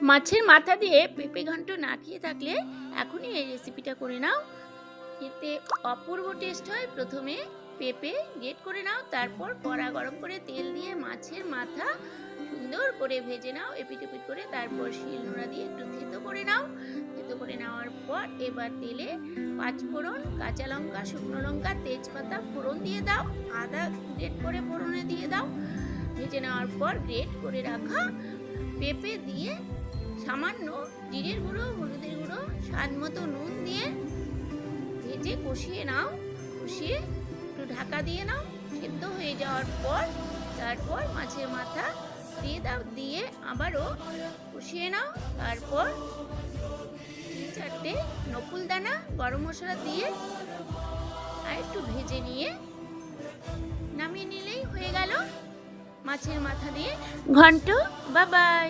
মাছের মাথা দিয়ে পেঁপে ঘন্ট না খেয়ে থাকলে এখনই এই রেসিপিটা করে নাও, খেতে অপূর্ব টেস্ট হয়। প্রথমে পেঁপে গ্রেট করে নাও, তারপর কড়া গরম করে তেল দিয়ে মাছের মাথা সুন্দর করে ভেজে নাও এপিট ওপিট করে, তারপর শিলনোড়া দিয়ে একটু থেতো করে নাও। থেতো করে নেওয়ার পর এবার তেলে পাঁচফোড়ন, কাঁচা লঙ্কা, শুকনো লঙ্কা, তেজপাতা ফোড়ন দিয়ে দাও, আদা গ্রেট করে ফোড়নে দিয়ে দাও। ভেজে নেওয়ার পর গ্রেট করে রাখা পেঁপে দিয়ে সামান্য জিরের গুঁড়ো, হলুদের গুঁড়ো, স্বাদ মতো নুন দিয়ে ভেজে কষিয়ে নাও। কষিয়ে একটু ঢাকা দিয়ে নাও, সেদ্ধ হয়ে যাওয়ার পর তারপর মাছের মাথা দিয়ে দাও, দিয়ে আবারও কষিয়ে নাও। তারপর 3-4টে নকুল দানা গরম মশলা দিয়ে আর একটু ভেজে নিয়ে নামিয়ে নিলেই হয়ে গেল মাছের মাথা দিয়ে ঘন্ট। Bye bye.